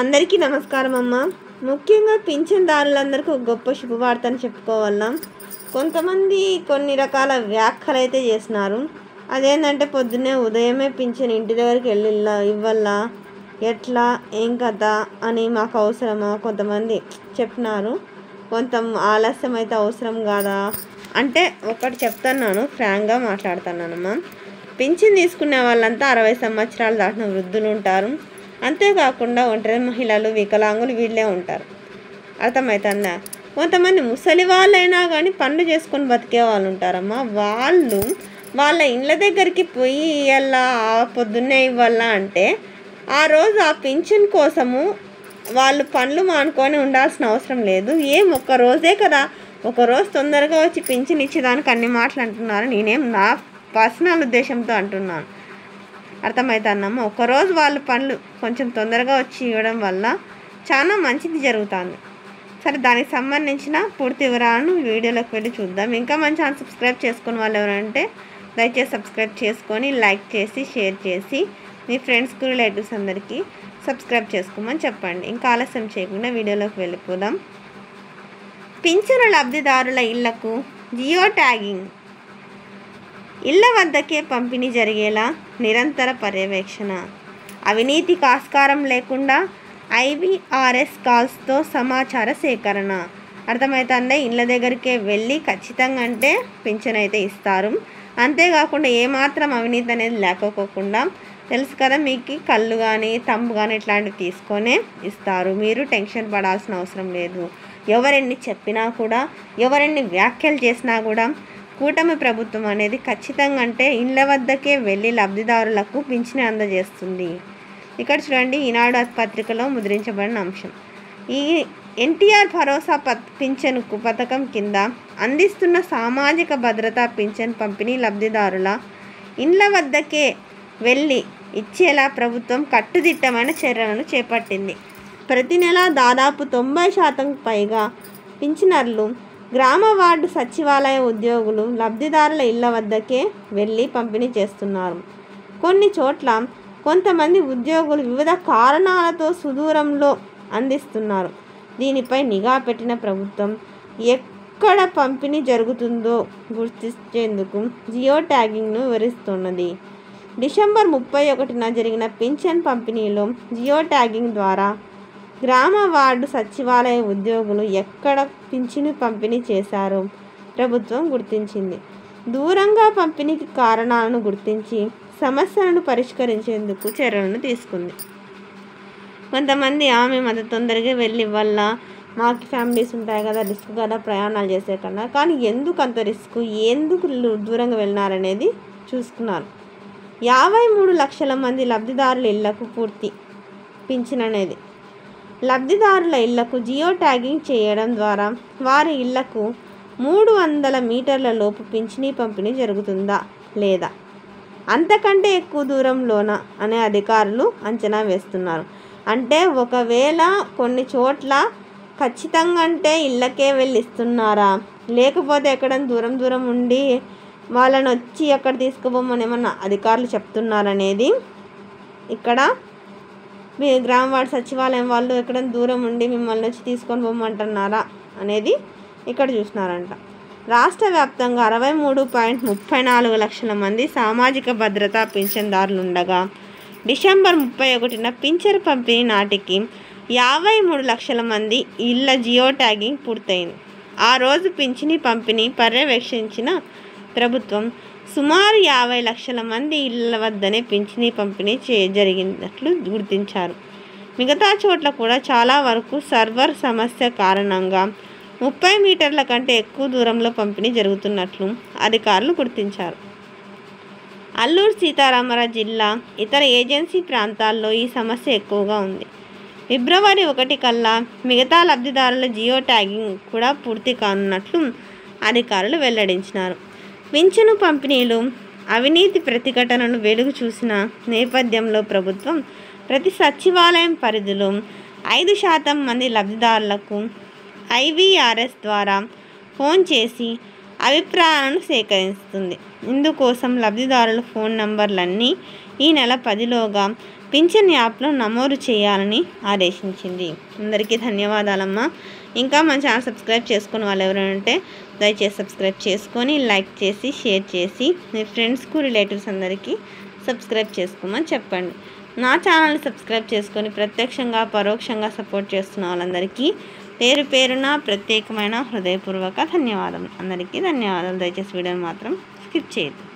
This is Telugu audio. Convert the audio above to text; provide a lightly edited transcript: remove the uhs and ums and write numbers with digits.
అందరికీ నమస్కారం అమ్మ. ముఖ్యంగా పింఛన్దారులందరికీ ఒక గొప్ప శుభవార్తని చెప్పుకోవాలా. కొంతమంది కొన్ని రకాల వ్యాఖ్యలు అయితే చేస్తున్నారు. అదేంటంటే పొద్దున్నే ఉదయమే పింఛన్ ఇంటి దగ్గరికి వెళ్ళి ఇవ్వాలా, ఎట్లా ఏం కథ అని మాకు అవసరమా కొంతమంది చెప్తున్నారు. కొంత ఆలస్యం అయితే అవసరం కాదా అంటే ఒకటి చెప్తున్నాను, ఫ్రాంక్గా మాట్లాడుతున్నానమ్మా. పింఛన్ తీసుకునే వాళ్ళంతా 60 సంవత్సరాలు దాటిన వృద్ధులు ఉంటారు. అంతేకాకుండా ఒంటరి మహిళలు, వికలాంగులు వీళ్ళే ఉంటారు. అర్థమవుతుందా? కొంతమంది ముసలి వాళ్ళైనా కానీ పనులు చేసుకొని బతికే వాళ్ళు ఉంటారమ్మా. వాళ్ళు వాళ్ళ ఇళ్ళ దగ్గరికి పోయి ఇవ్వాలా, పొద్దున్నే ఇవ్వాలా అంటే ఆ రోజు ఆ పింఛన్ కోసము వాళ్ళు పనులు మానుకొని ఉండాల్సిన అవసరం లేదు. ఒక్క రోజే కదా, ఒకరోజు తొందరగా వచ్చి పింఛన్ ఇచ్చేదానికి అన్ని మాటలు అంటున్నారు. నేనేం నా పర్సనల్ ఉద్దేశంతో అంటున్నాను. అర్థమవుతుందమ్మా. ఒకరోజు వాళ్ళ పనులు కొంచెం తొందరగా వచ్చి ఇవ్వడం వల్ల చాలా మంచిది జరుగుతుంది. సరే, దానికి సంబంధించిన పూర్తి వివరాలను వీడియోలోకి వెళ్ళి చూద్దాం. ఇంకా మన ఛానల్ సబ్స్క్రైబ్ చేసుకుని వాళ్ళు ఎవరంటే దయచేసి సబ్స్క్రైబ్ చేసుకొని లైక్ చేసి షేర్ చేసి మీ ఫ్రెండ్స్కి, రిలేటివ్స్ అందరికీ సబ్స్క్రైబ్ చేసుకోమని చెప్పండి. ఇంకా ఆలస్యం చేయకుండా వీడియోలోకి వెళ్ళిపోదాం. పింఛను లబ్ధిదారుల ఇళ్లకు జియో ట్యాగింగ్. ఇళ్ల వద్దకే పంపిణీ జరిగేలా నిరంతర పర్యవేక్షణ. అవినీతికి ఆస్కారం లేకుండా IVRS కాల్స్తో సమాచార సేకరణ. అర్థమవుతుందా? ఇళ్ళ దగ్గరికే వెళ్ళి ఖచ్చితంగా అంటే పింఛన్ అయితే ఇస్తారు. అంతేకాకుండా ఏమాత్రం అవినీతి అనేది లేకపోకుండా తెలుసు కదా, మీకు కళ్ళు కానీ తంబు కానీ ఇట్లాంటివి తీసుకొనే ఇస్తారు. మీరు టెన్షన్ పడాల్సిన అవసరం లేదు. ఎవరెన్ని చెప్పినా కూడా, ఎవరెన్ని వ్యాఖ్యలు చేసినా కూడా కూటమి ప్రభుత్వం అనేది ఖచ్చితంగా అంటే ఇళ్ళ వద్దకే వెళ్ళి లబ్ధిదారులకు పింఛను అందజేస్తుంది. ఇక్కడ చూడండి, ఈనాడు పత్రికలో ముద్రించబడిన అంశం. ఈ ఎన్టీఆర్ భరోసా పింఛను పథకం కింద అందిస్తున్న సామాజిక భద్రతా పింఛన్ పంపిణీ లబ్ధిదారుల ఇళ్ళ వద్దకే వెళ్ళి ఇచ్చేలా ప్రభుత్వం కట్టుదిట్టమైన చర్యలను చేపట్టింది. ప్రతి నెల దాదాపు 90% పైగా పింఛనర్లు, గ్రామ వార్డు సచివాలయ ఉద్యోగులు లబ్ధిదారుల ఇళ్ల వద్దకే వెళ్ళి పంపిణీ చేస్తున్నారు. కొన్ని చోట్ల కొంతమంది ఉద్యోగులు వివిధ కారణాలతో సుదూరంలో అందిస్తున్నారు. దీనిపై నిఘా పెట్టిన ప్రభుత్వం ఎక్కడ పంపిణీ జరుగుతుందో గుర్తించేందుకు జియో ట్యాగింగ్ను వివరిస్తున్నది. డిసెంబర్ 31న జరిగిన పింఛన్ పంపిణీలో జియో ట్యాగింగ్ ద్వారా గ్రామ వార్డు సచివాలయ ఉద్యోగులు ఎక్కడ పింఛను పంపిణీ చేశారో ప్రభుత్వం గుర్తించింది. దూరంగా పంపిణీకి కారణాలను గుర్తించి సమస్యలను పరిష్కరించేందుకు చర్యలను తీసుకుంది. కొంతమంది ఆమె అంత తొందరగా వెళ్ళి వల్ల మాకు ఫ్యామిలీస్ ఉంటాయి కదా, రిస్క్ కదా ప్రయాణాలు చేసే కన్నా, కానీ ఎందుకు అంత రిస్క్, ఎందుకు దూరంగా వెళ్ళినారనేది చూసుకున్నారు. 53 లక్షల మంది లబ్ధిదారుల ఇళ్లకు పూర్తి పింఛన్ అనేది. లబ్ధిదారుల ఇళ్లకు జియో ట్యాగింగ్ చేయడం ద్వారా వారి ఇళ్లకు 300 మీటర్ల లోపు పింఛనీ పంపిణీ జరుగుతుందా లేదా, అంతకంటే ఎక్కువ దూరంలోనా అనే అధికారులు అంచనా వేస్తున్నారు. అంటే ఒకవేళ కొన్ని చోట్ల ఖచ్చితంగా అంటే ఇళ్ళకే వెళ్ళి ఇస్తున్నారా, లేకపోతే ఎక్కడ దూరం ఉండి వాళ్ళని వచ్చి ఎక్కడ తీసుకుపోమని ఏమన్నా అధికారులు చెప్తున్నారనేది ఇక్కడ గ్రామ వార్డు సచివాలయం వాళ్ళు ఎక్కడ దూరం ఉండి మిమ్మల్ని వచ్చి తీసుకొని పోమంటున్నారా అనేది ఇక్కడ చూసినారంట. రాష్ట్ర వ్యాప్తంగా 63.34 లక్షల మంది సామాజిక భద్రతా పింఛన్దారులు ఉండగా డిసెంబర్ 31న పింఛను పంపిణీ నాటికి 53 లక్షల మంది ఇళ్ళ జియో ట్యాగింగ్ పూర్తయింది. ఆ రోజు పింఛనీ పంపిణీ పర్యవేక్షించిన ప్రభుత్వం సుమారు 50 లక్షల మంది ఇళ్ల వద్దనే పింఛనీ పంపిణీ జరిగినట్లు గుర్తించారు. మిగతా చోట్ల కూడా చాలా వరకు సర్వర్ సమస్య కారణంగా 30 మీటర్ల కంటే ఎక్కువ దూరంలో పంపిణీ జరుగుతున్నట్లు అధికారులు గుర్తించారు. అల్లూరు సీతారామరాజు జిల్లా ఇతర ఏజెన్సీ ప్రాంతాల్లో ఈ సమస్య ఎక్కువగా ఉంది. ఫిబ్రవరి 1 కల్లా మిగతా లబ్ధిదారుల జియో ట్యాగింగ్ కూడా పూర్తి కానున్నట్లు అధికారులు వెల్లడించినారు. పింఛను పంపిణీలు అవినీతి ప్రతిఘటనను వెలుగు చూసిన నేపథ్యంలో ప్రభుత్వం ప్రతి సచివాలయం పరిధిలో 5% మంది లబ్ధిదారులకు IVRS ద్వారా ఫోన్ చేసి అభిప్రాయాలను సేకరిస్తుంది. ఇందుకోసం లబ్ధిదారుల ఫోన్ నంబర్లన్నీ ఈ నెల 10లోగా పింఛన్ యాప్లో నమోదు చేయాలని ఆదేశించింది. అందరికీ ధన్యవాదాలమ్మా. ఇంకా మన ఛానల్ సబ్స్క్రైబ్ చేసుకుని వాళ్ళు ఎవరైనా ఉంటే దయచేసి సబ్స్క్రైబ్ చేసుకొని లైక్ చేసి షేర్ చేసి మీ ఫ్రెండ్స్కు రిలేటివ్స్ అందరికీ సబ్స్క్రైబ్ చేసుకోమని చెప్పండి. నా ఛానల్ని సబ్స్క్రైబ్ చేసుకొని ప్రత్యక్షంగా పరోక్షంగా సపోర్ట్ చేస్తున్న వాళ్ళందరికీ పేరు పేరున ప్రత్యేకమైన హృదయపూర్వక ధన్యవాదాలు. అందరికీ ధన్యవాదాలు. దయచేసి వీడియోని మాత్రం స్కిప్ చేయొద్దు.